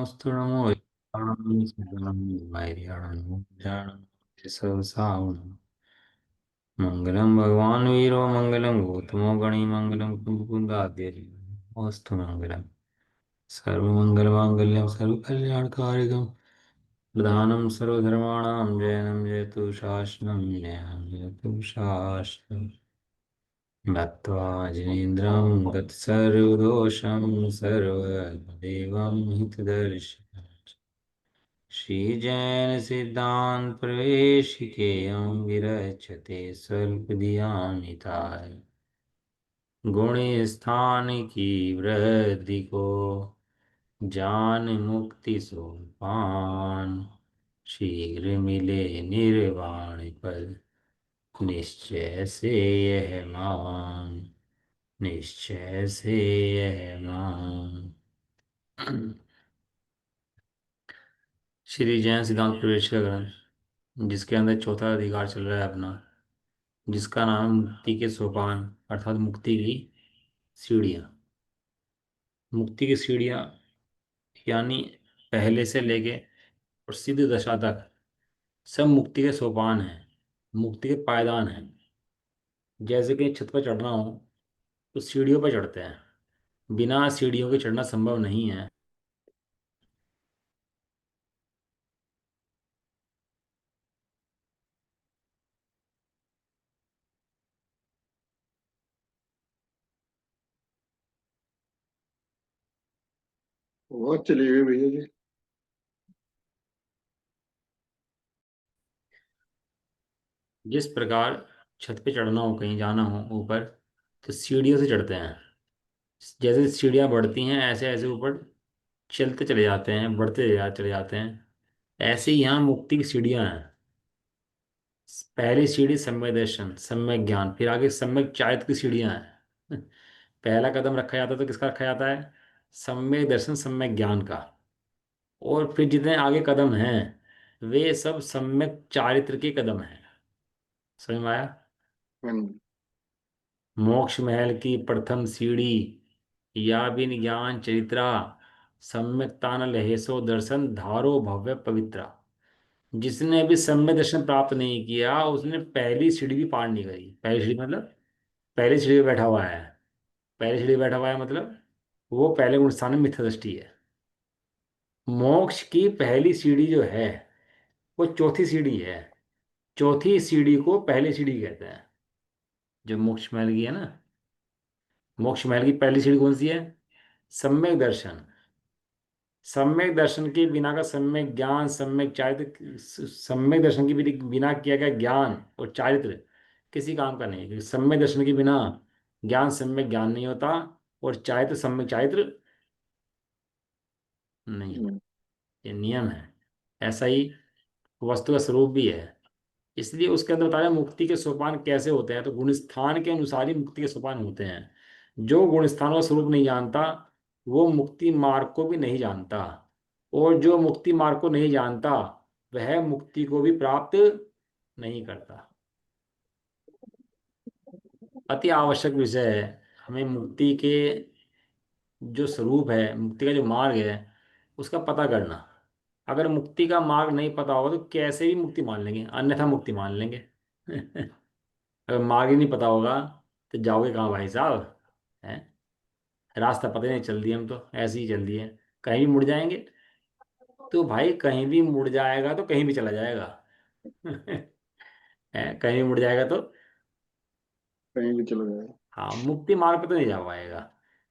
नमोस्तु नमो विद्याणं सुगुणं वैर्याणं जानं सवसावनं मङ्गलं भगवान् वीरो मङ्गलं गौतमो गणी मङ्गलं कुन्दकुन्दाद्य अस्तु मङ्गलं सर्वमङ्गलमाङ्गल्यं सर्वकल्याणकारिकं प्रधानं सर्वधर्माणां जयनं जयतु शासनं न्यायं जयतु शासनं मत्वा जिनेन्द्रं गतसर्वदोषं सर्वदेवं हितदर्शनम् श्रीजैन सिद्धांत प्रवेशिकेयं विरचते स्वल्पदियानिताय गुण स्थान की वृद्धि को जान मुक्ति सोपान शीघ्र मिले निर्वाण पद निश्चय से यह मान निश्चय से यह मान। श्री जैन सिद्धांत प्रवेश का ग्रंथ जिसके अंदर चौथा अधिकार चल रहा है अपना, जिसका नाम मुक्ति के सोपान अर्थात मुक्ति की सीढ़ियाँ। मुक्ति की सीढ़ियाँ यानी पहले से लेके और सिद्ध दशा तक सब मुक्ति के सोपान हैं, मुक्ति के पायदान हैं। जैसे कि छत पर चढ़ना हो तो सीढ़ियों पर चढ़ते हैं, बिना सीढ़ियों के चढ़ना संभव नहीं है। बहुत चली गई भैया जी। जिस प्रकार छत पे चढ़ना हो, कहीं जाना हो ऊपर, तो सीढ़ियों से चढ़ते हैं। जैसे सीढ़ियाँ बढ़ती हैं ऐसे ऐसे ऊपर चलते चले जाते हैं, चले जाते हैं। ऐसे ही यहाँ मुक्ति की सीढ़ियाँ हैं। पहली सीढ़ी सम्यक दर्शन, सम्यक ज्ञान, फिर आगे सम्यक चारित्र की सीढ़ियाँ हैं। पहला कदम रखा जाता है तो किसका रखा जाता है? सम्यक दर्शन सम्यक ज्ञान का। और फिर जितने आगे कदम हैं वे सब सम्यक चारित्र के कदम हैं। समझ में आया? हाँ। मोक्ष महल की प्रथम सीढ़ी या बिन ज्ञान चरित्रा सम्यक तान लहेसो दर्शन धारो भव्य पवित्रा। जिसने अभी सम्यक दर्शन प्राप्त नहीं किया उसने पहली सीढ़ी भी पार नहीं करी। पहली सीढ़ी मतलब पहली सीढ़ी पे बैठा हुआ है। पहली सीढ़ी पे बैठा हुआ है मतलब वो पहले गुण स्थान में मिथ्या दृष्टि है। मोक्ष की पहली सीढ़ी जो है वो चौथी सीढ़ी है। चौथी सीढ़ी को पहली सीढ़ी कहते हैं, जो मोक्ष महल की है ना। मोक्ष महल की पहली सीढ़ी कौन सी है? सम्यक दर्शन। सम्यक दर्शन के बिना का सम्यक ज्ञान, सम्यक चारित्र, सम्यक दर्शन के बिना किया गया ज्ञान और चारित्र किसी काम का नहीं है, क्योंकि सम्यक दर्शन के बिना ज्ञान सम्यक ज्ञान नहीं होता और चारित्र सम्यक चारित्र नहीं होता। हम्म। ये नियम है। ऐसा ही वस्तु का स्वरूप भी है। इसलिए उसके अंदर बताया मुक्ति के सोपान कैसे होते हैं, तो गुण स्थान के अनुसार ही मुक्ति के सोपान होते हैं। जो गुण स्थानों का स्वरूप नहीं जानता वो मुक्ति मार्ग को भी नहीं जानता, और जो मुक्ति मार्ग को नहीं जानता वह मुक्ति को भी प्राप्त नहीं करता। अति आवश्यक विषय है हमें मुक्ति के जो स्वरूप है, मुक्ति का जो मार्ग है उसका पता करना। अगर मुक्ति का मार्ग नहीं पता होगा तो कैसे भी मुक्ति मान लेंगे, अन्यथा मुक्ति मान लेंगे। अगर मार्ग ही नहीं पता होगा तो जाओगे कहाँ भाई साहब? हैं? रास्ता पता ही नहीं, चल दिए हम तो ऐसे ही चल दिए, कहीं भी मुड़ जाएंगे। तो भाई कहीं भी मुड़ जाएगा तो कहीं भी चला जाएगा। कहीं भी मुड़ जाएगा तो कहीं भी चला जाए। हाँ, मुक्ति मार्ग पे तो नहीं जा पाएगा।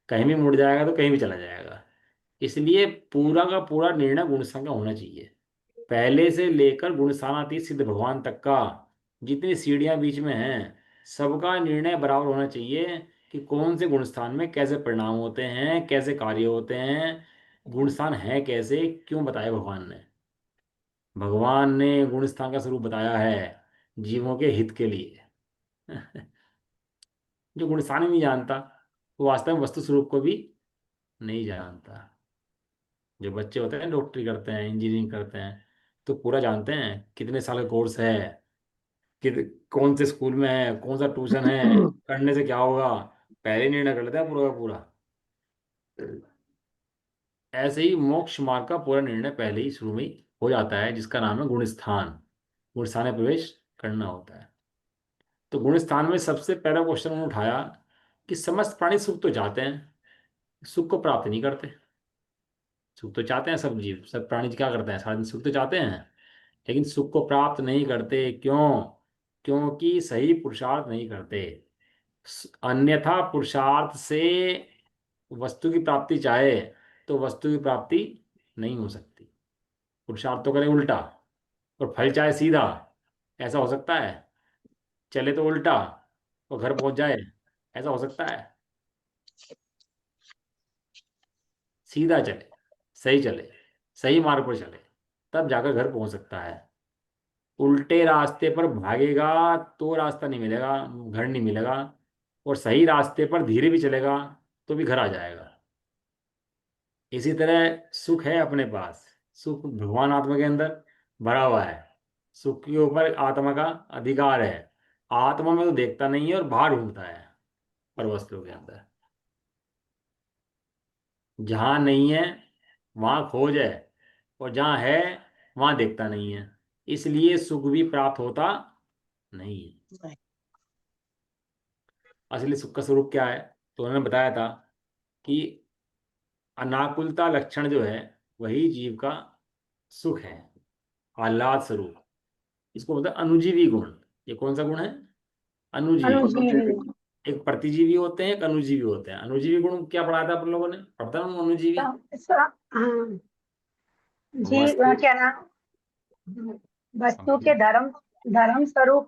कहीं भी मुड़ जाएगा तो कहीं भी चला जाएगा। इसलिए पूरा का पूरा निर्णय गुणस्थान का होना चाहिए। पहले से लेकर गुणस्थानातीत सिद्ध भगवान तक का जितनी सीढ़ियां बीच में हैं सबका निर्णय बराबर होना चाहिए कि कौन से गुणस्थान में कैसे परिणाम होते हैं, कैसे कार्य होते हैं, गुणस्थान है कैसे, क्यों बताया भगवान ने। भगवान ने गुणस्थान का स्वरूप बताया है जीवों के हित के लिए। जो गुणस्थान ही नहीं जानता वो वास्तव में वस्तु स्वरूप को भी नहीं जानता। जो बच्चे होते हैं डॉक्टरी करते हैं, इंजीनियरिंग करते हैं, तो पूरा जानते हैं कितने साल का कोर्स है, कि कौन से स्कूल में है, कौन सा ट्यूशन है, करने से क्या होगा, पहले ही निर्णय कर लेते हैं पूरा का पूरा। ऐसे ही मोक्ष मार्ग का पूरा निर्णय पहले ही शुरू में ही हो जाता है, जिसका नाम है गुणस्थान। गुणस्थान में प्रवेश करना होता है। तो गुणस्थान में सबसे पहला क्वेश्चन उन्होंने उठाया कि समस्त प्राणी सुख तो चाहते हैं, सुख को प्राप्त नहीं करते। सुख तो चाहते हैं सब जीव, सब प्राणी क्या करते हैं, सारा दिन सुख तो चाहते हैं, लेकिन सुख को प्राप्त नहीं करते। क्यों? क्योंकि सही पुरुषार्थ नहीं करते। अन्यथा पुरुषार्थ से वस्तु की प्राप्ति चाहे तो वस्तु की प्राप्ति नहीं हो सकती। पुरुषार्थ तो करे उल्टा और फल चाहे सीधा, ऐसा हो सकता है? चले तो उल्टा और घर पहुंच जाए, ऐसा हो सकता है? सीधा चले, सही चले, सही मार्ग पर चले, तब जाकर घर पहुंच सकता है। उल्टे रास्ते पर भागेगा तो रास्ता नहीं मिलेगा, घर नहीं मिलेगा। और सही रास्ते पर धीरे भी चलेगा तो भी घर आ जाएगा। इसी तरह सुख है अपने पास, सुख भगवान आत्मा के अंदर भरा हुआ है। सुख के ऊपर आत्मा का अधिकार है। आत्मा में तो देखता नहीं है और बाहर ढूंढता है पर वस्तुओं के अंदर। जहां नहीं है वहां खोज है, और जहां है वहां देखता नहीं है। इसलिए सुख भी प्राप्त होता नहीं है। असली सुख का स्वरूप क्या है? तो उन्होंने बताया था कि अनाकुलता लक्षण जो है वही जीव का सुख है, आह्लाद स्वरूप। इसको बोलते हैं अनुजीवी गुण। ये कौन सा गुण है? अनुजीवी। अनुजीवी। अनुजीवी। एक प्रतिजीवी होते हैं, एक अनुजीवी होते हैं। अनुजीवी गुण क्या पढ़ाया था अपन लोगों ने? पढ़ता हूँ अनुजीवी। हाँ, वस्तु, क्या नाम, वस्तु हाँ, के धर्म, धर्म स्वरूप,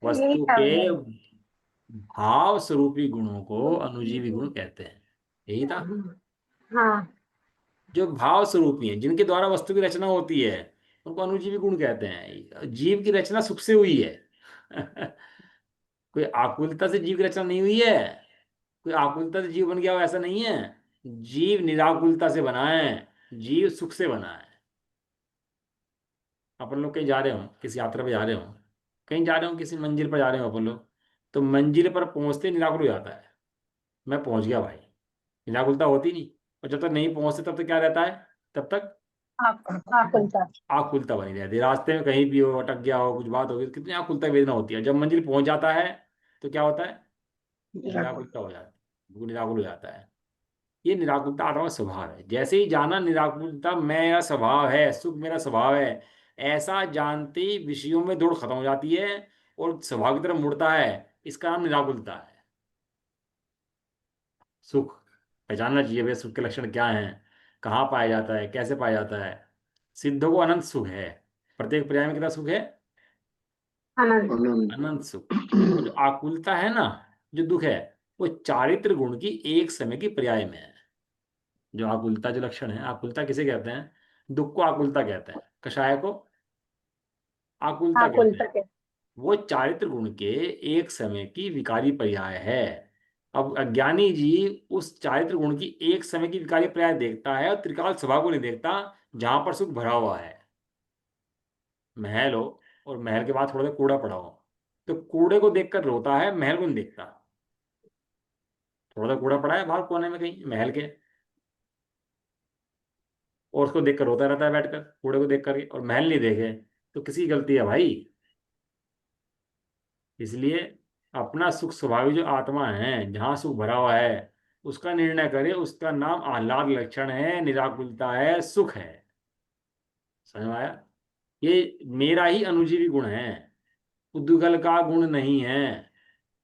यही वस्तु था के उधर। भाव स्वरूपी गुणों को अनुजीवी गुण कहते हैं। यही था। हाँ। जो भाव स्वरूपी हैं, जिनके द्वारा वस्तु की रचना होती है, उनको अनुजीवी गुण कहते हैं। जीव की रचना सुख से हुई है। कोई आकुलता से जीव की रचना नहीं हुई है। कोई आकुलता से जीव बन गया हो ऐसा नहीं है। जीव निराकुलता से बना है, जीव सुख से बना है। अपन लोग कहीं जा रहे हो, किसी यात्रा पे जा रहे हो, कहीं जा रहे हो, किसी मंजिल पर जा रहे हो अपन लोग, तो मंजिल पर पहुंचते निराकुल हो जाता है, मैं पहुंच गया भाई। निराकुलता होती नहीं। और जब तक नहीं पहुंचते तब तक क्या रहता है? तब तक आकुलता। आकुलता बनी रहती है। रास्ते में कहीं भी हो, अटक गया हो, कुछ बात होगी, कितनी आकुलता वेदना होती है। जब मंजिल पहुंच जाता है तो क्या होता है? निराकुलता हो जाती है, वो निराकुल हो जाता है। ये निराकुलता आत्मा का स्वभाव है। जैसे ही जाना निराकुलता मेरा स्वभाव है, सुख मेरा स्वभाव है, ऐसा जानते ही विषयों में दौड़ खत्म हो जाती है और स्वभाव की तरफ मुड़ता है। इसका नाम निराकुलता है। सुख पहचानना चाहिए भैया, सुख के लक्षण क्या हैं, कहाँ पाया जाता है, कैसे पाया जाता है। सिद्धों को अनंत सुख है। प्रत्येक पर्याय में कितना सुख है? आनंद। आनंद। अनंत सुख। और जो आकुलता है ना, जो दुख है, वो चारित्र गुण की एक समय की पर्याय में है। जो आकुलता जो लक्षण है, आकुलता किसे कहते हैं? दुख को आकुलता कहते हैं, कषाय को आकुलता कहते आकुलता हैं। के। वो चारित्र गुण के एक समय की विकारी पर्याय है। अब अज्ञानी जीव उस चारित्र गुण की एक समय की विकारी पर्याय देखता है और त्रिकाल स्वभाव को नहीं देखता, जहां पर सुख भरा हुआ है। महल हो और महल के बाद थोड़ा सा कूड़ा पड़ा हो, तो कूड़े को देखकर रोता है, महल को नहीं देखता। थोड़ा सा कूड़ा पड़ा है बाहर कोने में कहीं महल के, और उसको देखकर रोता रहता है बैठकर, कूड़े को देख करके, और महल नहीं देखे, तो किसी की गलती है भाई? इसलिए अपना सुख स्वभावी जो आत्मा है, जहाँ सुख भरा हुआ है, उसका निर्णय करे। उसका नाम आह्लाद लक्षण है, निराकुलता है, सुख है। समझ में आया? ये मेरा ही अनुजीवी गुण है, उद्गल का गुण नहीं है।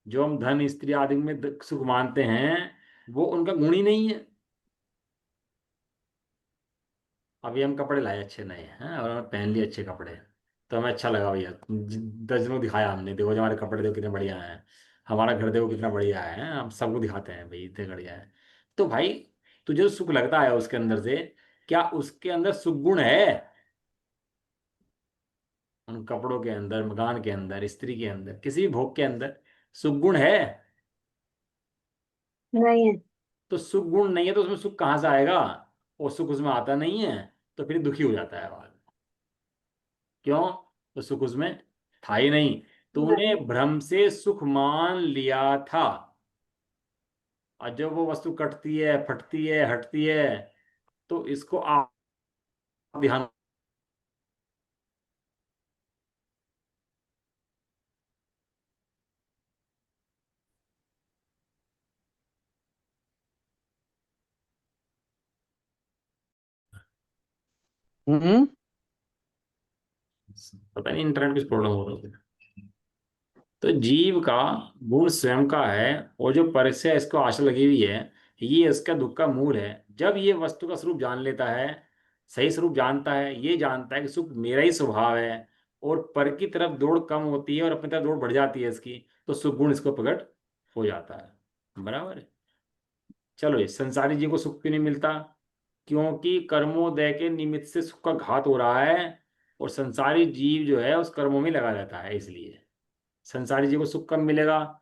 जो हम धन स्त्री आदि में सुख मानते हैं, वो उनका गुण ही नहीं है। अभी हम कपड़े लाए अच्छे नए हैं और हमें पहन लिए अच्छे कपड़े, तो हमें अच्छा लगा भैया। दर्जनों दिखाया हमने, देखो जो हमारे कपड़े देखो कितने बढ़िया हैं, हमारा घर देखो कितना बढ़िया है, हम सबको दिखाते हैं भाई इतने बढ़िया है। तो भाई तुझे जो सुख लगता है उसके अंदर से, क्या उसके अंदर सुख गुण है? उन कपड़ों के अंदर, मकान के अंदर, स्त्री के अंदर, किसी भी भोग के अंदर सुख गुण है? नहीं है। तो सुख गुण नहीं है तो उसमें सुख कहाँ से आएगा? और सुख उसमें आता नहीं है, तो फिर दुखी हो जाता है बाद में। क्यों? तो सुख उसमें था ही नहीं। तूने नहीं। भ्रम से सुख मान लिया था। और जब वो वस्तु कटती है, फटती है, हटती है, तो इसको आप ध्यान। हम्म। पता नहीं इंटरनेट कुछ प्रॉब्लम हो रही है। तो जीव का गुण स्वयं का है, और जो पर से इसको आशा लगी हुई है, ये इसका दुख का मूल है। जब ये वस्तु का स्वरूप जान लेता है, सही स्वरूप जानता है, ये जानता है कि सुख मेरा ही स्वभाव है, और पर की तरफ दौड़ कम होती है और अपनी तरफ दौड़ बढ़ जाती है इसकी, तो सुख गुण इसको प्रकट हो जाता है। बराबर है। चलो, ये संसारी जीव को सुख क्यों नहीं मिलता? क्योंकि कर्मोदय के निमित्त से सुख का घात हो रहा है, और संसारी जीव जो है उस कर्मों में लगा रहता है, इसलिए संसारी जीव को सुख कब मिलेगा?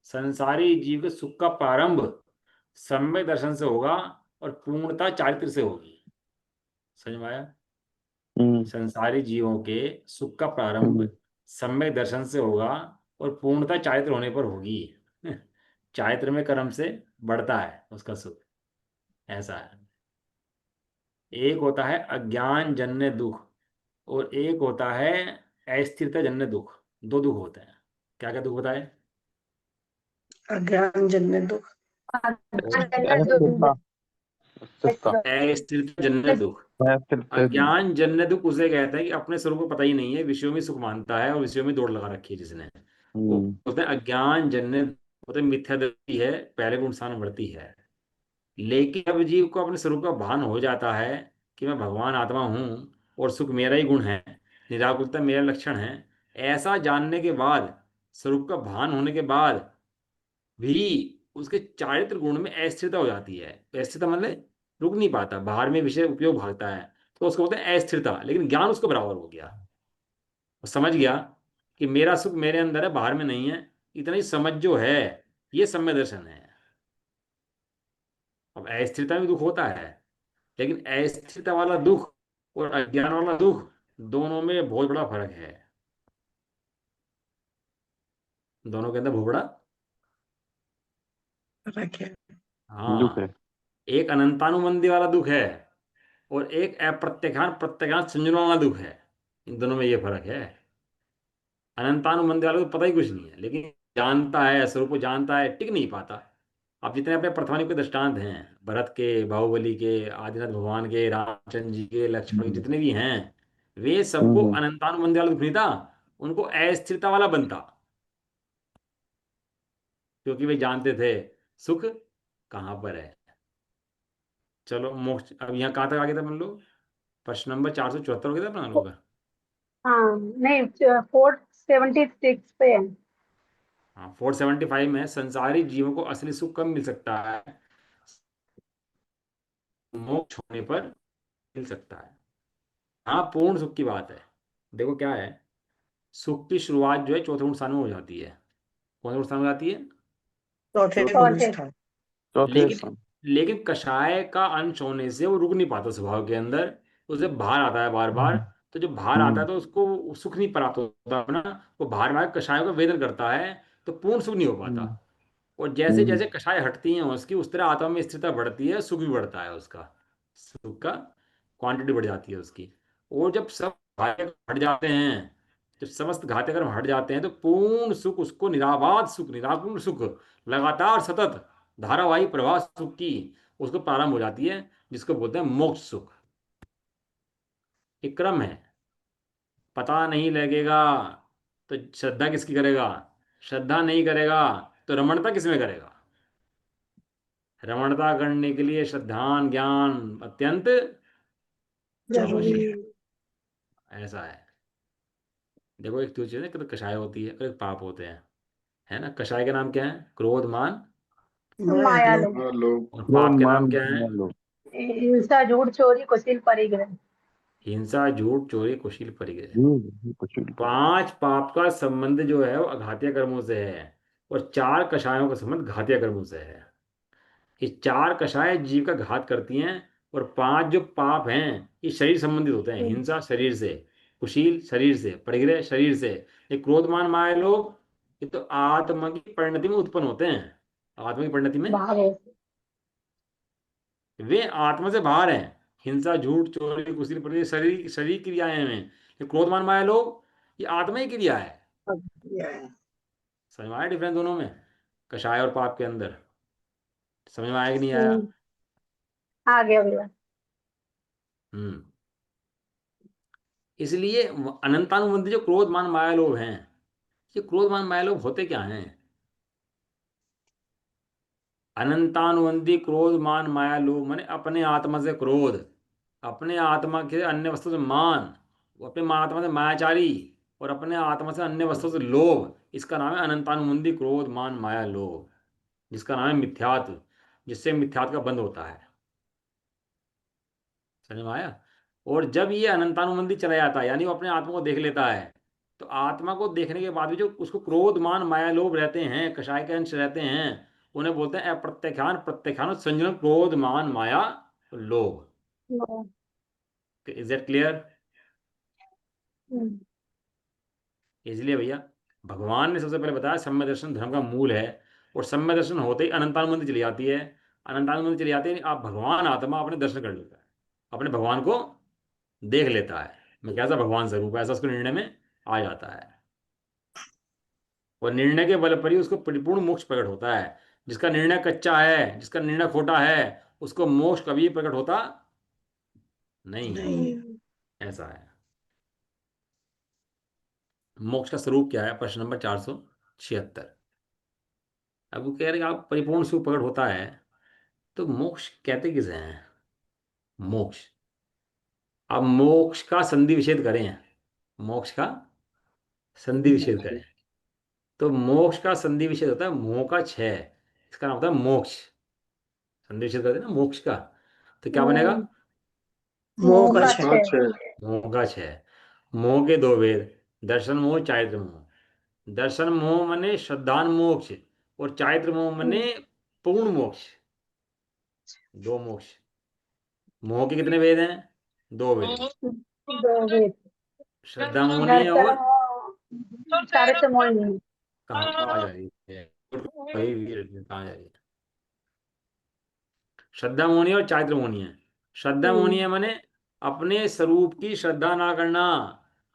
संसारी जीव के सुख का प्रारंभ सम्यक दर्शन से होगा, और पूर्णता चारित्र से होगी। समझ में आया? हम्म। संसारी जीवों के सुख का प्रारंभ हम्म। सम्यक दर्शन से होगा, और पूर्णता चारित्र होने पर होगी। चारित्र में कर्म से बढ़ता है उसका सुख। ऐसा है। एक होता है अज्ञान जन्य दुख, और एक होता है अस्थिरता जन्य दुख। दो दुख होते हैं। क्या क्या दुख बताए? अज्ञान जन्य दुख। और अस्थिरता। अस्थिरता। अस्थिरता जन्य दुख। अस्थिरता। अज्ञान जन्य दुख उसे कहते हैं कि अपने स्वरूप को पता ही नहीं है, विषयों में सुख मानता है, और विषयों में दौड़ लगा रखी है जिसने, वो हम्म। बोलते हैं अज्ञान जन्य। होते मिथ्या दृष्टि है, पहले वो इंसान बढ़ती है। लेकिन जब जीव को अपने स्वरूप का भान हो जाता है कि मैं भगवान आत्मा हूँ, और सुख मेरा ही गुण है, निराकुरता मेरा लक्षण है, ऐसा जानने के बाद, स्वरूप का भान होने के बाद भी उसके चारित्र गुण में अस्थिरता हो जाती है। अस्थिरता मतलब रुक नहीं पाता, बाहर में विषय उपयोग भागता है, तो उसको बोलते हैं अस्थिरता। लेकिन ज्ञान उसको बराबर हो गया, वो समझ गया कि मेरा सुख मेरे अंदर है, बाहर में नहीं है। इतना ही समझ जो है, ये सम्य दर्शन है। अब अस्थिरता में दुख होता है, लेकिन अस्थिरता वाला दुख और अज्ञान वाला दुख, दोनों में बहुत बड़ा फर्क है। दोनों के अंदर बहुत बड़ा। रखे। दुख है। हाँ। एक अनंतानुबंधी वाला दुख है, और एक अप्रत्यक्षान प्रत्यक्षान संयोजन वाला दुख है। इन दोनों में ये फर्क है। अनंतानुबंधी वाले को पता ही कुछ नहीं है, लेकिन जानता है, स्वरूप को जानता है, टिक नहीं पाता। अब जितने अपने प्रथमानिक के दृष्टांत हैं, भरत के, बाहुबली के, आदिनाथ भगवान के, रामचंद्र जी के, लक्ष्मण के, हम्म। जितने भी हैं, वे सबको हम्म। अनंतानुबंधी वाला दुख नहीं था, उनको अस्थिरता वाला बनता। क्योंकि वे जानते थे सुख कहाँ पर है। चलो, मोक्ष अब यहाँ कहाँ तक आ गया था अपन लोग? प्रश्न नंबर 474 हो गया था अपना लोग का। हाँ नहीं, 476 पे है। हाँ, 475 में संसारी जीवों को असली सुख कब मिल सकता है? मोक्ष होने पर मिल सकता है। हाँ, पूर्ण सुख की बात है। देखो क्या है, सुख की शुरुआत जो है चौथे गुण स्थान में हो जाती है। कौन से गुण स्थान में हो जाती है? चौथे चौथे। गुण स्थान। चौथे लेकिन स्थान। लेकिन कषाय का अंश होने से वो रुक नहीं पाता स्वभाव के अंदर, उसे बाहर आता है बार बार। हम्म। तो जब बाहर आता है हम्म। तो उसको सुख नहीं प्राप्त होता अपना, वो बाहर बाहर कषायों का वेदन करता है, तो पूर्ण सुख नहीं हो पाता। हम्म। और जैसे हम्म। जैसे कषाय हटती हैं उसकी, उस तरह आत्मा में स्थिरता बढ़ती है, सुख भी बढ़ता है उसका। सुख का क्वांटिटी बढ़ जाती है उसकी। और जब सब घाते हट जाते हैं, जब समस्त घाते कर्म हट जाते हैं, तो पूर्ण सुख उसको, निराबाध सुख, निराकुल सुख, लगातार सतत धारावाही प्रवाह सुख की उसको प्रारंभ हो जाती है, जिसको बोलते हैं मोक्ष सुख। एक क्रम है। पता नहीं लगेगा तो श्रद्धा किसकी करेगा? श्रद्धा नहीं करेगा तो रमणता किसमें करेगा? रमणता करने के लिए श्रद्धान ज्ञान अत्यंत जरूरी आवश्यक है। है। ऐसा है। देखो, एक तो चीज है कि तो कषाय होती है और एक पाप होते हैं, है ना? कषाय के नाम क्या है? क्रोध, मान, माया माया लोग। लोग। और लोभ पाप के मान नाम क्या है? लो। हिंसा, झूठ, चोरी, कुशील, परिग्रह। हिंसा, झूठ, चोरी, कुशील, परिग्रह। कुछ भी। पांच पाप का संबंध जो है वो अघातीय कर्मों से है, और चार कषायों का संबंध घातीय कर्मों से है। ये चार कषाय जीव का घात करती हैं, और पांच जो पाप हैं ये शरीर संबंधित होते हैं। हिंसा शरीर से, कुशील शरीर से, परिग्रह शरीर से। ये क्रोधमान माया लोग, ये तो आत्मा की परिणति में उत्पन्न होते हैं। आत्मा की परिणति में बाहर है। वे आत्मा से बाहर हैं। हिंसा, झूठ, चोरी, कुशील, प्रति शरीर शरीर क्रियाएं में ये क्रोध मान माया लोभ ये आत्मा ही क्रिया है। समझ में आया डिफरेंस दोनों में, कषाय और पाप के अंदर? समझ में आया कि नहीं आया? हम्म, आ गया भैया। हम्म। इसलिए अनंतानुबंधी जो क्रोध मान माया लोभ हैं, ये क्रोध मान माया लोभ होते क्या हैं? अनंतानुबंधी क्रोध मान माया लोभ माने अपने आत्मा से क्रोध, अपने आत्मा के अन्य वस्तु से मान, वो अपने आत्मा से मायाचारी, और अपने आत्मा से अन्य वस्तु से लोभ, इसका नाम है अनंतानुबंधी क्रोध मान माया लोभ, जिसका नाम है मिथ्यात्व, जिससे मिथ्यात्व का बंध होता है। समझ में आया? और जब ये अनंतानुबंधी चला जाता है, यानी वो अपने आत्मा को देख लेता है, तो आत्मा को देखने के बाद भी जो उसको क्रोध मान माया लोभ रहते हैं, कषाय के अंश रहते हैं, उन्हें बोलते हैं अप्रत्याख्यान प्रत्याख्यान संयम क्रोध मान माया लोभ। हम्म, इज दैट क्लियर? हम्म, इसलिए भैया भगवान ने सबसे पहले बताया सम्यक दर्शन धर्म का मूल है, और सम्यक दर्शन होते ही अनंतानुबंधी चली जाती है। अनंतानुबंधी चली जाती है, आप भगवान आत्मा अपने दर्शन कर लेता है, अपने भगवान को देख लेता है, मैं कैसा भगवान स्वरूप है, ऐसा उसको निर्णय में आ जाता है। और निर्णय के बल पर ही उसको परिपूर्ण मोक्ष प्रकट होता है। जिसका निर्णय कच्चा है, जिसका निर्णय खोटा है, उसको मोक्ष कभी प्रकट होता नहीं है। हम्म, ऐसा है। मोक्ष का स्वरूप क्या है? प्रश्न नंबर 476। अब वो कह रहे हैं आप परिपूर्ण सुख प्रकट होता है, तो मोक्ष कहते किसे हैं? मोक्ष, अब मोक्ष का संधि विच्छेद करें, मोक्ष का संधि विच्छेद करें, तो मोक्ष का संधि विच्छेद होता है मोह का क्षय, इसका नाम होता है मोक्ष। संधि विच्छेद करते हैं ना मोक्ष का, तो क्या बनेगा? हम्म, मोह मोह का का छह। हाँ छह। छह। मोह का क्षय। मोह के दो भेद, दर्शन मोह चारित्र मोह। दर्शन मोह मने श्रद्धान मोक्ष, और चारित्र मोह मने पूर्ण मोक्ष। दो मोक्ष। मोह के कितने भेद हैं? दो भेद, दो वेद। श्रद्धा मोहनी है दर्शन और मोह, चारित्र मोह नहीं। कहाँ कहाँ जा रही है? कहाँ जा रही है? श्रद्धा मोहनी और चारित्र मोहनी है। श्रद्धा मोहनी है माने अपने स्वरूप की श्रद्धा ना करना,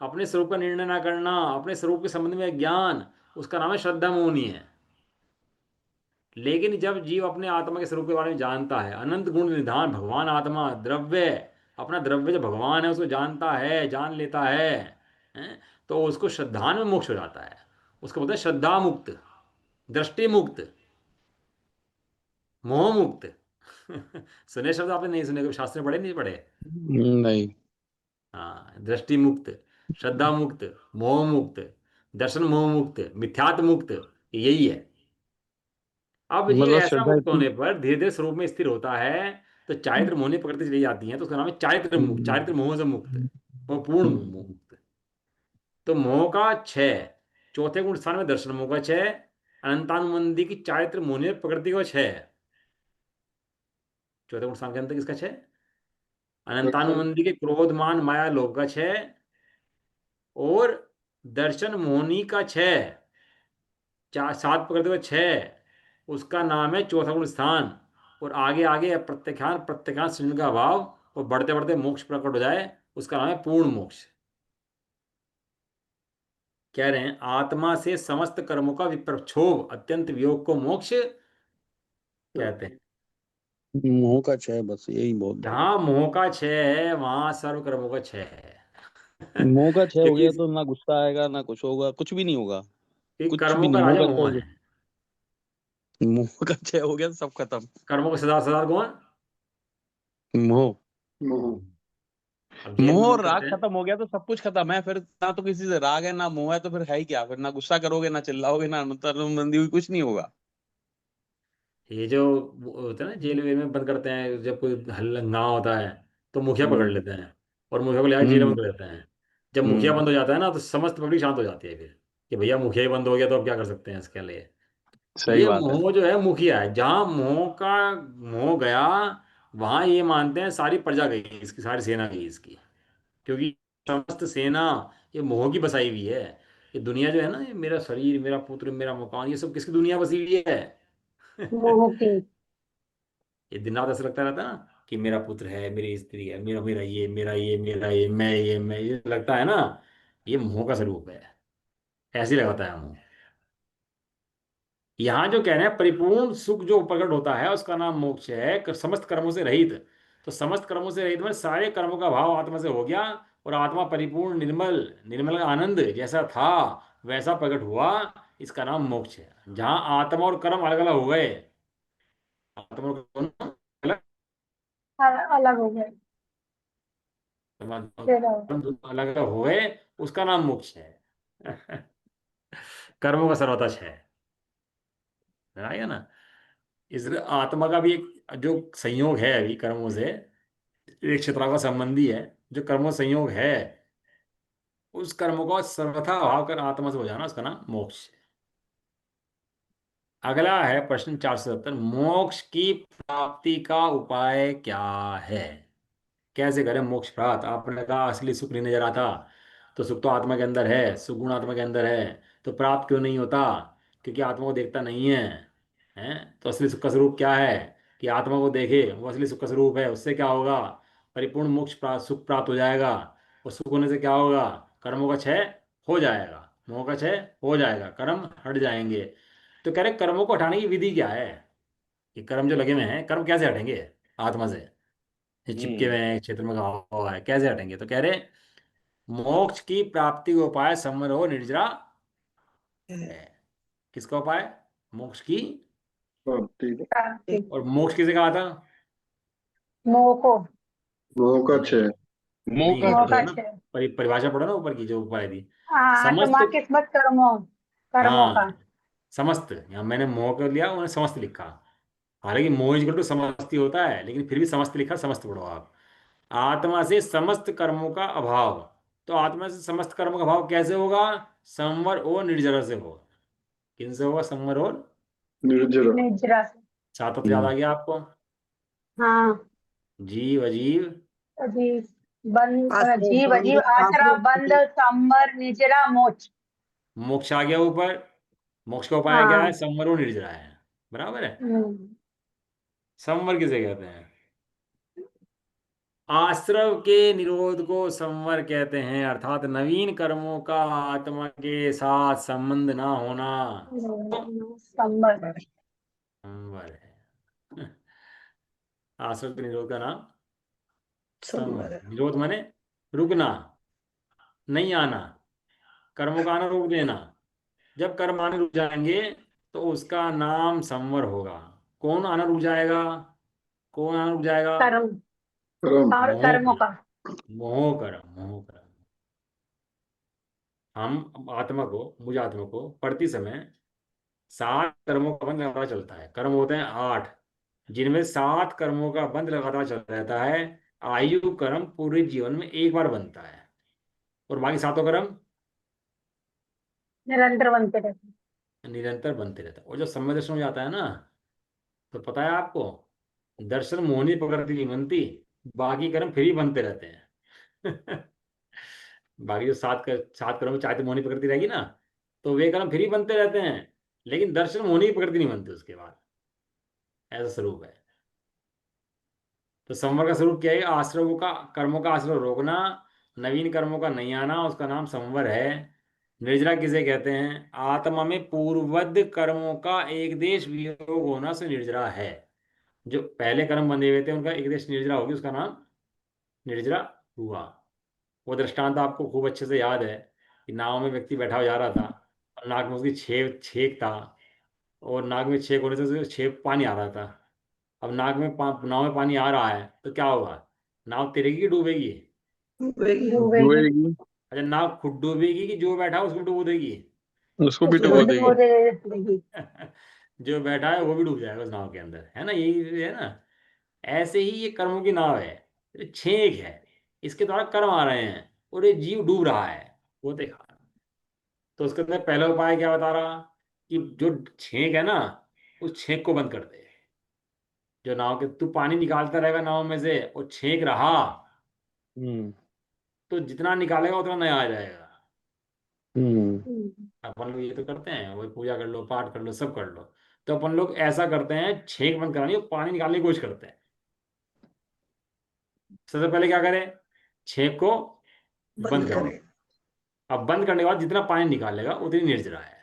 अपने स्वरूप का निर्णय ना करना, अपने स्वरूप के संबंध में ज्ञान, उसका नाम है श्रद्धा मोहनी है। लेकिन जब जीव अपने आत्मा के स्वरूप के बारे में जानता है, अनंत गुण निधान भगवान आत्मा द्रव्य, अपना द्रव्य जो भगवान है उसको जानता है, जान लेता है, तो उसको श्रद्धान में मोक्ष हो जाता है। उसको बोलते हैं श्रद्धा मुक्त, दृष्टि मुक्त, मोह मुक्त। सुने शब्द आपने नहीं सुने, कभी शास्त्र में पढ़े नहीं पढ़े? नहीं। हाँ, दृष्टि मुक्त, श्रद्धा मुक्त, मोह मुक्त, दर्शन मोह मुक्त, मिथ्यात्व मुक्त, यही है। अब ये मतलब ऐसा श्रद्धा मुक्त इतनी। होने पर धीरे धीरे स्वरूप में स्थिर होता है, तो चारित्र मोहनी प्रकृति चली जाती है, तो उसका नाम है चारित्र मुक्त, चारित्र मोह से मुक्त, वो पूर्ण मुक्त। तो मोह का क्षय, चौथे गुण स्थान में दर्शन मोह का क्षय, अनंतानुबंधी की चारित्र मोहनी प्रकृति का क्षय। चौथे गुण स्थान के अंदर किसका क्षय? दर्शन। अनंतानुबंधी के क्रोधमान माया लोभ का क्षय, और दर्शन मोहनी का क्षय, चार सात प्रकृति का क्षय, उसका नाम है चौथा गुण स्थान। और आगे आगे प्रत्याख्यान प्रत्याख्यान सृजन का अभाव, और बढ़ते बढ़ते मोक्ष प्रकट हो जाए, उसका नाम है पूर्ण मोक्ष। कह रहे हैं आत्मा से समस्त कर्मों का विप्रक्षोभ अत्यंत वियोग को मोक्ष कहते हैं। मोह का क्षय, बस यही बहुत बड़ी जहां बात। मोह का क्षय है वहां सर्व कर्मों का क्षय है। मोह का क्षय हो क्योंकि गया तो ना गुस्सा आएगा, ना कुछ होगा, कुछ भी नहीं होगा। कुछ भी कर्मों का नहीं, मोह राजा का क्षय हो मोह है। गया। मोह का क्षय हो गया तो सब खत्म। कर्मों का सदा सदा कौन? मोह। मोह। अब जेल मोह में और बंद राग करते हैं। खत्म हो गया तो सब कुछ खत्म है फिर। ना तो किसी से राग है, ना मोह है, तो फिर है ही क्या? फिर ना गुस्सा करोगे, ना चिल्लाओगे, ना मतलब मंदी हुई, कुछ नहीं होगा। ये जो वो होता है ना जेल वेल में बंद करते हैं, जब कोई हल्ला होता है, तो मुखिया पकड़ हम्म। लेते हैं और मुखिया को ले जेल में बंद हम्म। कर देते हैं। जब मुखिया हम्म। बंद हो जाता है ना, तो समस्त पब्लिक शांत हो जाती है फिर, कि भैया मुखिया ही बंद हो गया तो अब क्या कर सकते हैं इसके लिए। सही ये बात है। मोह जो है मुखिया है, जहां मोह गया, वहां ये मानते हैं सारी प्रजा गई इसकी, सारी सेना गई इसकी। क्योंकि समस्त सेना ये मोह की बसाई हुई है। ये दुनिया जो है ना, ये मेरा शरीर, मेरा पुत्र, मेरा मकान, ये सब किसकी दुनिया बसी हुई है? मोह की। ये दिन रात ऐसा लगता रहता है ना कि मेरा पुत्र है, मेरी स्त्री है, मेरा मेरा ये, मेरा ये, मेरा ये लगता है ना। ये मोह का स्वरूप है। ऐसे ही लगाता है मोह। यहाँ जो कह रहे हैं परिपूर्ण सुख जो प्रकट होता है उसका नाम मोक्ष है, समस्त कर्मों से रहित। तो समस्त कर्मों से रहित में सारे कर्मों का भाव आत्मा से हो गया, और आत्मा परिपूर्ण निर्मल, निर्मल आनंद जैसा था वैसा प्रकट हुआ। इसका नाम मोक्ष है। जहाँ आत्मा और कर्म अलग अलग हो गए, आत्मा और कर्म अलग अलग हो गए। फिर अलग अलग हो गए, उसका नाम मोक्ष है। कर्मों का सर्वथा है। आया ना। इस आत्मा का भी एक जो संयोग है अभी कर्मों से, एक क्षेत्र का संबंधी है, जो कर्मों संयोग है, उस कर्म को सर्वथा अभाव कर आत्मा से हो जाना, उसका नाम मोक्ष है। अगला है प्रश्न 470, मोक्ष की प्राप्ति का उपाय क्या है? कैसे करें मोक्ष प्राप्त? आपने कहा असली सुख नहीं नजर आता, तो सुख तो आत्मा के अंदर है, सुगुण आत्मा के अंदर है, तो प्राप्त क्यों नहीं होता? क्योंकि आत्मा को देखता नहीं है। हैं? तो असली सुख का स्वरूप क्या है? कि आत्मा को देखे, वो असली सुख का स्वरूप है। उससे क्या होगा? परिपूर्ण मोक्ष प्राप्त, सुख प्राप्त हो जाएगा। और सुख होने से क्या होगा? कर्मों का क्षय हो जाएगा, मोह का क्षय हो जाएगा, कर्म हट जाएंगे। तो कह रहे कर्मों को हटाने की विधि क्या है? कि कर्म जो लगे हुए हैं, कर्म कैसे हटेंगे आत्मा से? ये चिपके हुए हैं क्षेत्र में, कहा हुआ है, कैसे हटेंगे? तो कह रहे मोक्ष की प्राप्ति का उपाय समरो निर्जरा है। किसका उपाय? मोक्ष की। प्राप्ति क्रांति। और मोक्ष किसे कहा था? मोह को। मोह का नहीं, क्षय। नहीं, मोह ऊपर का देखो ना, क्षय। परिभाषा पढ़ो ना ऊपर की जो उपाय दी। समस्त। आत्मा किस्मत कर्मों, कर्मों हाँ, का। समस्त, यहाँ मैंने मोह कर लिया, उन्हें समस्त लिखा। हालांकि मोह इक्वल टू समस्त ही होता है, लेकिन फिर भी समस्त लिखा, समस्त पढ़ो आप। आत्मा से समस्त कर्मों का अभाव। तो आत्मा से समस्त कर्मों का अभाव कैसे होगा? संवर और निर्जरा से होगा। किन से होगा? संवर और। निर्जरा। निद्रा से। सात तत्व याद आ गया आपको? हाँ। जीव, अजीव, अजीब। बंद, आश्रय जीव बंद, अजीब आश्रय बंद आश्रय। संबर निजरा मोच। मोक्ष आ गया ऊपर। मोक्ष का उपाय क्या है? हाँ। संवर और निर्जरा है। बराबर है। हम्म। संवर किसे कहते हैं? आश्रव के निरोध को संवर कहते हैं, अर्थात नवीन कर्मों का आत्मा के साथ संबंध ना होना। संबर। संवर है। आश्रव के निरोध का नाम संवर। संवर। निरोध माने रुकना, नहीं आना, कर्मों का आना रोक देना। जब कर्म आने रुक जाएंगे तो उसका नाम संवर होगा। कौन आना रुक जाएगा? कौन आना रुक जाएगा? कर्म कर्म। और मोह कर्मों कर्म। का। मोह कर्म, मोह कर्म। हम आत्मा को, मुझ आत्मा को पढ़ती समय 7 कर्मों का बंध लगातार चलता है। कर्म होते हैं 8, जिनमें 7 कर्मों का बंध लगातार चलता रहता है। आयु कर्म पूरे जीवन में एक बार बनता है, और बाकी सातों कर्म निरंतर बनते रहते। निरंतर बनते रहते हैं। और जब समय दर्शन हो जाता है ना, तो पता है आपको, दर्शन मोहनी प्रकृति की बनती, बाकी कर्म फिर ही बनते रहते हैं। बाकी जो 7 कर्म में चाहते मोहनी प्रकृति रहेगी ना, तो वे कर्म फिर ही बनते रहते हैं, लेकिन दर्शन मोहनी की प्रकृति नहीं बनती उसके बाद। ऐसा स्वरूप है। तो संवर का स्वरूप क्या है? आश्रवों का, कर्मों का आश्रव रोकना, नवीन कर्मों का नहीं आना, उसका नाम संवर है। निर्जरा किसे कहते हैं? आत्मा में पूर्ववद कर्मों का एक देश वियोग होना से निर्जरा है। जो पहले कर्म बंधे हुए थे उनका एक देश निर्जरा होगी, उसका नाम निर्जरा हुआ। वो दृष्टांत आपको खूब अच्छे से याद है कि नाव में व्यक्ति बैठा हुआ जा रहा था, और नाक में उसकी छेद छेक था, और नाक में छेक होने से उसके छेक पानी आ रहा था। अब नाक में नाव में पानी आ रहा है तो क्या होगा? नाव तैरेगी कि डूबेगी? डूबेगी। डूबेगी। अच्छा, नाव खुद डूबेगी कि जो बैठा है उसको डुबो देगी? उसको भी उसको डुबो देगी। डुबो देगी। जो बैठा है वो भी डूब जाएगा उस नाव के अंदर, है ना? यही है ना। ऐसे ही ये कर्मों की नाव है, ये छेक है, इसके द्वारा कर्म आ रहे हैं, और ये जीव डूब रहा है, वो देखा। तो उसके अंदर पहला उपाय क्या बता रहा? कि जो छेक है ना, उस छेक को बंद कर दे। जो नाव के, तू पानी निकालता रहेगा नाव में से और छेक रहा, हम्म। तो जितना निकालेगा उतना नया आ जाएगा। हम्म। हम्म। अपन लोग ये तो करते हैं, वही पूजा कर लो, पाठ कर लो, सब कर लो। तो अपन लोग ऐसा करते हैं, छेक बंद करानी और पानी निकालने की कोशिश करते हैं। सबसे पहले क्या करें, छेक को बंद बंद कर दें। करें। अब बंद करने के बाद जितना पानी निकालेगा उतनी निर्जरा है,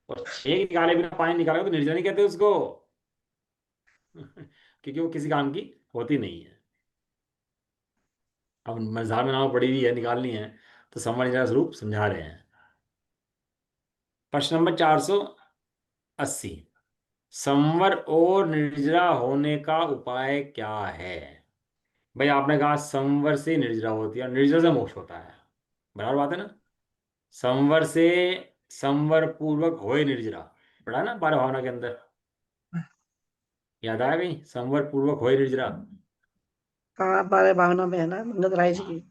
और छेक निकाले बिना पानी निकालेगा तो निर्जरा नहीं कहते उसको। क्योंकि वो किसी काम की होती नहीं है। अब मजार में नाम पड़ी हुई है, निकालनी है, तो संवर निर्जरा स्वरूप समझा रहे हैं। प्रश्न नंबर 480, संवर और निर्जरा होने का उपाय क्या है? भाई आपने कहा संवर से निर्जरा होती है और निर्जरा से मोक्ष होता है, बराबर बात है ना। संवर से संवर पूर्वक होए निर्जरा, पढ़ा ना 12 भावना के अंदर, याद आया भाई, संवर पूर्वक होए निर्जरा। हाँ, हमारे भावना में है ना, मंगत राय जी हाँ, की।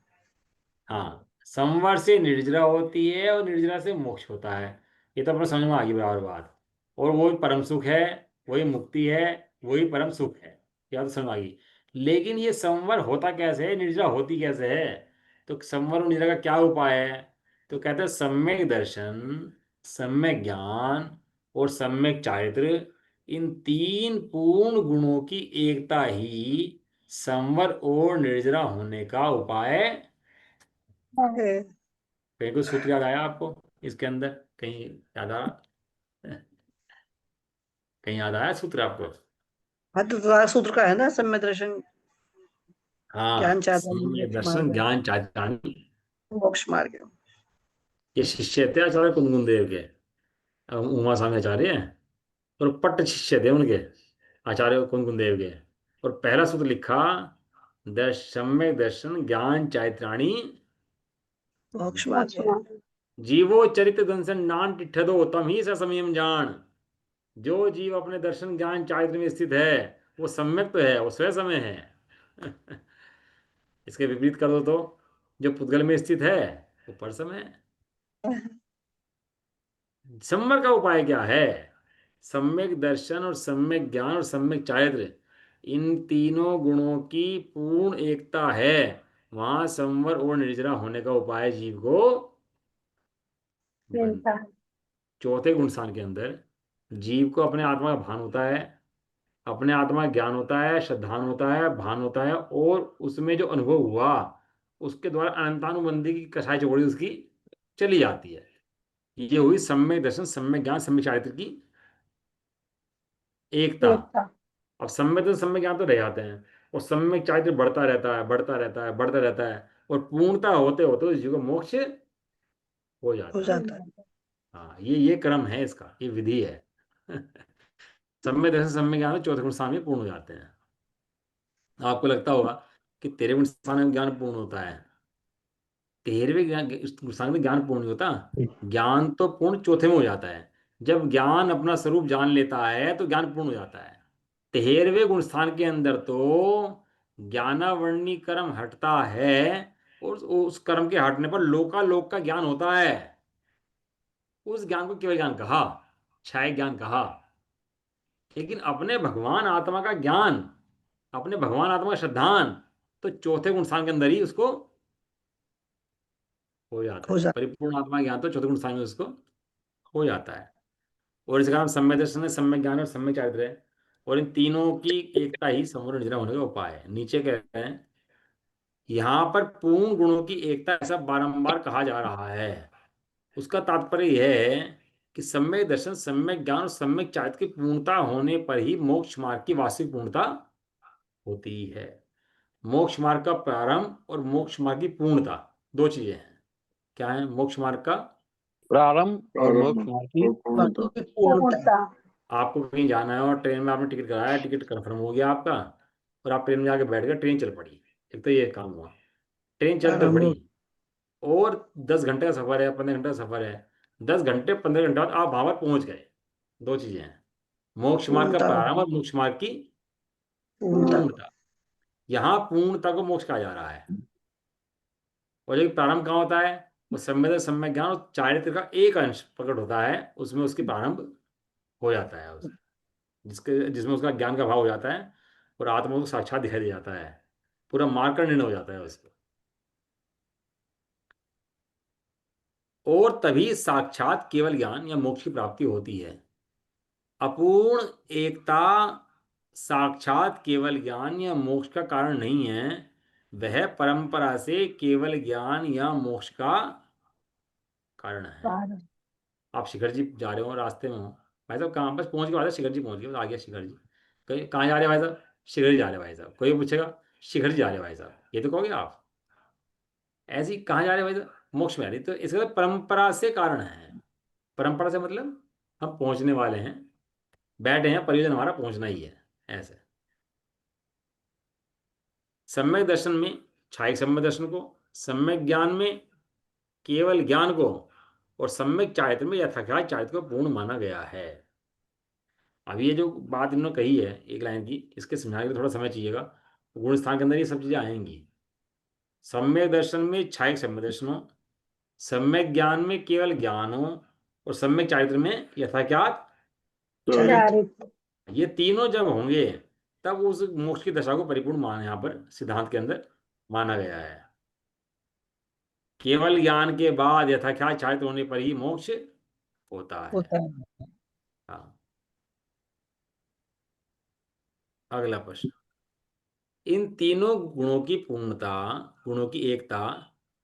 हाँ, संवर से निर्जरा होती है और निर्जरा से मोक्ष होता है। ये तो अपने समझ में आ गई बराबर बात। और वही परम सुख है, वही मुक्ति है, वही परम सुख है, या तो समझ आ गई। लेकिन ये संवर होता कैसे है, निर्जरा होती कैसे है? तो संवर और निर्जरा का क्या उपाय है? तो कहते हैं सम्यक दर्शन, सम्यक ज्ञान और सम्यक चारित्र, इन तीन पूर्ण गुणों की एकता ही संवर और निर्जरा होने का उपाय। है। कहीं कोई सूत्र याद आया आपको इसके अंदर? कहीं याद आ कहीं याद आया सूत्र आपको? हाँ, तो द्वार सूत्र का है ना, सम्यक दर्शन, ज्ञान हाँ, चाहता है, सम्यक मोक्ष दर्शन मार्ग है। ज्ञान चारित्राणि। मोक्ष मार्ग है। ये शिष्य थे आचार्य कुंदन देव के, उमा स्वामी आचार्य हैं, और पट्ट शिष्य थे उनके, आचार्य कुंदन देव के। और पहला सूत्र लिखा, सम्यक दर्शन ज्ञान चारित्राणि, मोक्ष मार्ग है। जीवो चरित्र दंसन नान टिठदो तम ही स संयम जान। जो जीव अपने दर्शन ज्ञान चारित्र में स्थित है, वो सम्यक तो है, वो स्वयं समय है। इसके विपरीत कर दो तो, जो पुद्गल में स्थित है वो पर समय है। सम्मर का उपाय क्या है? सम्यक दर्शन और सम्यक ज्ञान और सम्यक चारित्र, इन तीनों गुणों की पूर्ण एकता है, वहां संवर और निर्जरा होने का उपाय जीव को बन। चिंता। चौथे गुण स्थान के अंदर जीव को अपने आत्मा का भान होता है, अपने आत्मा का ज्ञान होता है, श्रद्धान होता है, भान होता है, और उसमें जो अनुभव हुआ उसके द्वारा अनंतानुबंधी की कसाई चौकड़ी उसकी चली जाती है। ये हुई सम्यक दर्शन, सम्यक ज्ञान, सम्यक चारित्र की एकता। चिंता। अब सम्यक दर्शन सम्यक ज्ञान तो रह जाते हैं, और सम्यक चारित्र बढ़ता रहता है, बढ़ता रहता है, बढ़ता रहता है, और पूर्णता होते होते उस जीव को मोक्ष हो हो जाता है। जाता है। हाँ, ये क्रम है इसका, ये विधि है। सम्यक दर्शन सम्यक ज्ञान चौथे गुण स्थान में पूर्ण हो जाते हैं। आपको लगता होगा कि तेरे गुण स्थान में ज्ञान पूर्ण होता है, 13वें गुण में ज्ञान पूर्ण नहीं होता। ज्ञान तो पूर्ण चौथे में हो जाता है। जब ज्ञान अपना स्वरूप जान लेता है तो ज्ञान पूर्ण हो जाता है। 13वें गुण स्थान के अंदर तो ज्ञानावरणी कर्म हटता है, और उस कर्म के हटने पर लोकालोक का ज्ञान होता है। उस ज्ञान को केवल ज्ञान कहा, क्षय ज्ञान कहा। लेकिन अपने भगवान आत्मा का ज्ञान, अपने भगवान आत्मा का श्रद्धान, तो चौथे गुण स्थान के अंदर ही उसको हो जाता हो है। जाता परिपूर्ण आत्मा ज्ञान तो चौथे गुण स्थान में उसको हो जाता है। और इसका नाम सम्यक दर्शन है, सम्यक ज्ञान और सम्यक चारित्र है। और इन तीनों की एकता ही संपूर्ण निर्जरा होने का उपाय है। नीचे कहते हैं, यहाँ पर पूर्ण गुणों की एकता ऐसा बारंबार कहा जा रहा है, उसका तात्पर्य यह है कि सम्यक दर्शन, सम्यक ज्ञान और सम्यक चारित्र की पूर्णता होने पर ही मोक्ष मार्ग की वास्तविक पूर्णता होती है। मोक्ष मार्ग का प्रारंभ और मोक्ष मार्ग की पूर्णता, दो चीजें हैं। क्या है मोक्ष मार्ग का? प्रारंभ और मोक्ष प्रारंभ मार्ग की और पूर्णता। पूर्णता। आपको कहीं जाना है और ट्रेन में आपने टिकट कराया, टिकट कंफर्म हो गया आपका, और आप ट्रेन में जाके बैठ गए, ट्रेन चल पड़ी। एक तो ये काम हुआ, ट्रेन चल तो प्रारंभ पड़ी, और 10 घंटे का सफर है, 15 घंटे का सफर है, 10 घंटे 15 घंटे बाद आप वहां पर पहुंच गए। दो चीजें हैं, मोक्ष मार्ग का पूर्णता। प्रारंभ और मोक्ष मार्ग की पूर्णता। पूर्णता। यहाँ पूर्णता को मोक्ष कहा जा रहा है। और जो प्रारंभ कहाँ होता है, वो सम्यक सम्यक ज्ञान और चारित्र का एक अंश प्रकट होता है, उसमें उसकी प्रारंभ हो जाता है उस, जिसमें उसका ज्ञान का भाव हो जाता है, और आत्मा को साक्षात दिखाई दे जाता है, पूरा मार्ग का निर्णय हो जाता है उसको। और तभी साक्षात केवल ज्ञान या मोक्ष की प्राप्ति होती है। अपूर्ण एकता साक्षात केवल ज्ञान या मोक्ष का कारण नहीं है, वह परंपरा से केवल ज्ञान या मोक्ष का कारण है। आप शिखर जी जा रहे हो, रास्ते में हो भाई साहब, कहाँ बस पहुंच गए, भाई साहब शिखर जी पहुंच गए, बस आ गया शिखर जी। कहीं कहाँ जा रहे हैं भाई साहब? शिखर जी जा रहे हैं भाई साहब। कोई पूछेगा शिखर जी जा रहे हैं भाई साहब, ये तो कहोगे आप। ऐसी कहाँ जा रहे हैं भाई साहब? मोक्ष में आ रही। तो इसका मतलब परंपरा से कारण है। परंपरा से मतलब हम पहुंचने वाले हैं, बैठे हैं, परियोजना हमारा पहुंचना ही है, ऐसे। सम्यक दर्शन में छायक सम्यक दर्शन को, सम्यक ज्ञान में केवल ज्ञान को, और सम्यक चारित्र में यथाख्यात चारित्र को पूर्ण माना गया है। अब ये जो बात इन्होंने कही है एक लाइन की, इसके समझाने के लिए थोड़ा समय चाहिएगा। गुण स्थान के अंदर ये सब चीजें आएंगी। सम्यक दर्शन में छायक सम्यक दर्शन हो, सम्यक ज्ञान में केवल ज्ञान हो, और सम्यक चारित्र में यथाख्यात। चारित्र। ये तीनों जब होंगे तब उस मोक्ष की दशा को परिपूर्ण मान यहाँ पर सिद्धांत के अंदर माना गया है। केवल ज्ञान के बाद यथाख्यात चारित्र होने पर ही मोक्ष होता है। होता है। हाँ। अगला प्रश्न, इन तीनों गुणों की पूर्णता, गुणों की एकता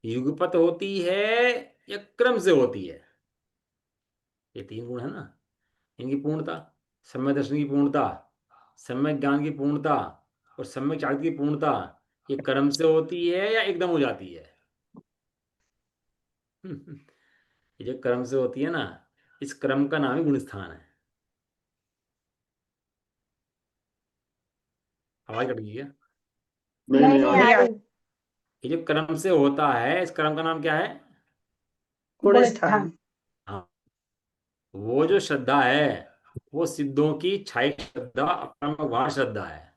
युगपत होती है या क्रम से होती है? ये तीन गुण है ना, इनकी पूर्णता, सम्यक दर्शन की पूर्णता, सम्यक ज्ञान की पूर्णता, और सम्यक चारित्र की पूर्णता, ये क्रम से होती है या एकदम हो जाती है? ये जो क्रम से होती है ना, इस क्रम का नाम ही गुण स्थान है। आवाज कट गई क्या? नहीं नहीं नहीं आ आ ये जो क्रम से होता है, इस क्रम का नाम क्या है? गुण स्थान। हाँ। वो जो श्रद्धा है, वो सिद्धों की क्षायिक श्रद्धा, अपरम्परावाद श्रद्धा है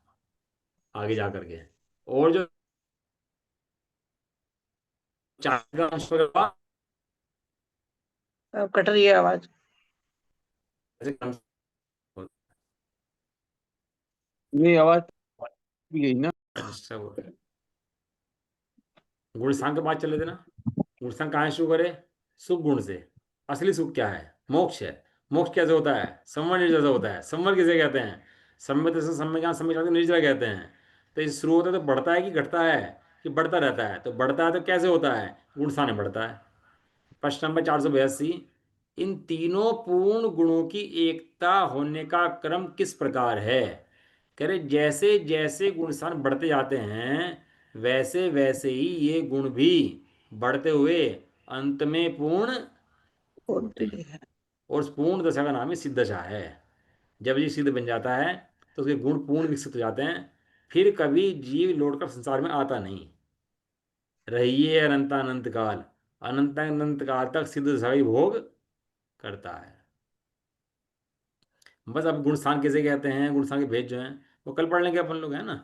आगे जा करके। और जो चारित्रिक अंश होगा, अब कट रही है आवाज। ऐसे क्रम से होता ये आवाज भी गई ना। है। सब गुण स्थान के बाद चले थे ना। गुण स्थान कहाँ से शुरू करे? सुख गुण से। असली सुख क्या है? मोक्ष है। मोक्ष कैसे होता है? संवर निर्जर से होता है। संवर किसे कहते हैं? सम्यक से सम्यक ज्ञान, सम्यक ज्ञान को निर्जरा कहते हैं। तो ये शुरू होता है तो बढ़ता है कि घटता है, कि बढ़ता रहता है? तो बढ़ता है तो कैसे होता है? गुण स्थान में बढ़ता है। प्रश्न नंबर 482, इन तीनों पूर्ण गुणों की एकता होने का क्रम किस प्रकार है? कह रहे जैसे जैसे गुण स्थान बढ़ते जाते हैं, वैसे वैसे ही ये गुण भी बढ़ते हुए अंत में पूर्ण होते होती हैं। है। और उस पूर्ण दशा का नाम ही सिद्ध दशा है। जब ये सिद्ध बन जाता है तो उसके गुण पूर्ण विकसित हो जाते हैं। फिर कभी जीव लौटकर संसार में आता नहीं। रहिए अनंतानंत काल, अनंत अनंत काल तक सिद्ध दशा ही भोग करता है। बस अब गुणस्थान किसे कहते हैं, गुणस्थान के भेद जो हैं वो कल पढ़ लेंगे अपन लोग, है ना।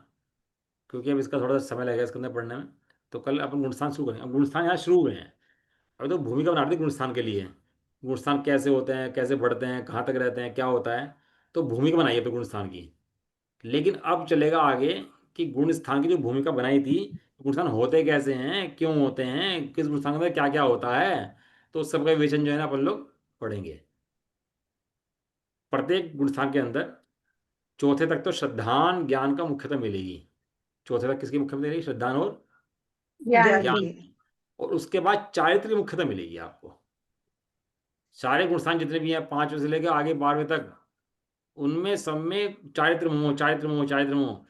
क्योंकि अब इसका थोड़ा सा समय लगेगा इसके अंदर पढ़ने में। तो कल अपन गुणस्थान शुरू करेंगे। अब गुणस्थान यहाँ शुरू हुए हैं, अब तो भूमिका बना दी गुणस्थान के लिए। गुणस्थान कैसे होते हैं, कैसे बढ़ते हैं, कहाँ तक रहते हैं, क्या होता है, तो भूमिका बनाई है तो गुणस्थान की। लेकिन अब चलेगा आगे कि गुणस्थान की जो भूमिका बनाई थी, गुणस्थान होते कैसे हैं, क्यों होते हैं, किस गुणस्थान के अंदर क्या क्या होता है, तो उस सबका विवेचन जो है ना अपन लोग पढ़ेंगे। प्रत्येक गुणस्थान के अंदर चौथे तक तो श्रद्धान ज्ञान का मुख्यतः मिलेगी। चौथे तक किसकी मुख्यतः मिलेगी? श्रद्धान और ज्ञान ज्ञान। की। और उसके बाद चारित्र की मुख्यतः मिलेगी आपको। सारे गुणस्थान जितने भी हैं, 5वें से लेकर आगे 12वें तक, उनमें सब में चारित्र मोह, चारित्र मोह, चारित्र मोह।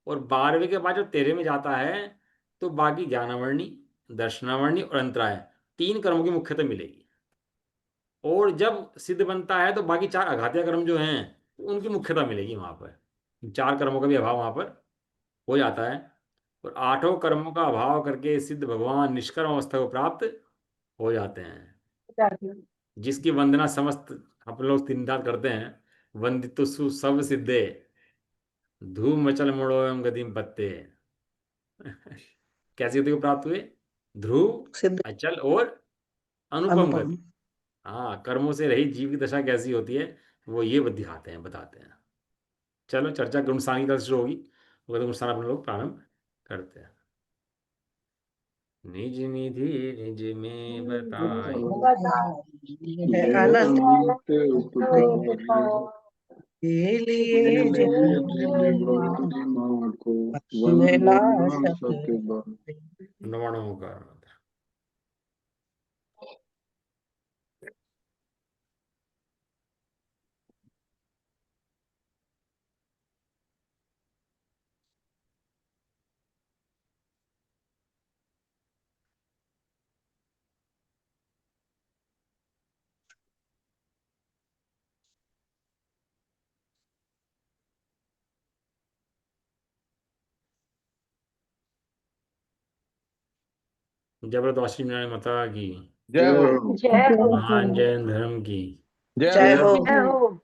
और 12वें के बाद जब 13वें में जाता है तो बाकी ज्ञानावरणी, दर्शनावरणी और अंतराय, तीन कर्मों की मुख्यतः मिलेगी। और जब सिद्ध बनता है तो बाकी चार अघात्य कर्म जो हैं उनकी मुख्यता मिलेगी वहां पर। चार कर्मों का भी अभाव वहां पर हो जाता है। और आठों कर्मों का अभाव करके सिद्ध भगवान निष्कर्म अवस्था को प्राप्त हो जाते हैं। जिसकी वंदना समस्त हम लोग तीन दात करते हैं, वंदित सु सब सिद्धे, धूम मचल मोड़ो एवं गतिम पत्ते। कैसी गति को प्राप्त हुए? ध्रुव, सिद्ध, अचल और अनुपम अनुपम। गति। हाँ, कर्मों से रहित जीव की दशा कैसी होती है वो ये दिखाते हैं, बताते हैं। चलो, चर्चा गुणस्थान की कल शुरू होगी। वो तो गुणस्थान अपन लोग प्रारंभ करते हैं। निज निधि निज में बताई, है आनंद। अनंत उपकारी के लिए लिए जिन्हें माँ को वंदे ना वंदना सके। सके बार। नमोकार। जबरदस्ती माता की, जय हो। जय हो। महान जैन धर्म की। जय जय हो। हो। जय हो।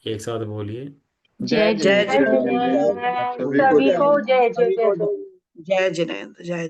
एक साथ बोलिए। जय जय जय जिनेंद्र। जिनेंद्र। जिनेंद्र। सभी को जय जय। जय जय जय। जय जिनेंद्र। जय।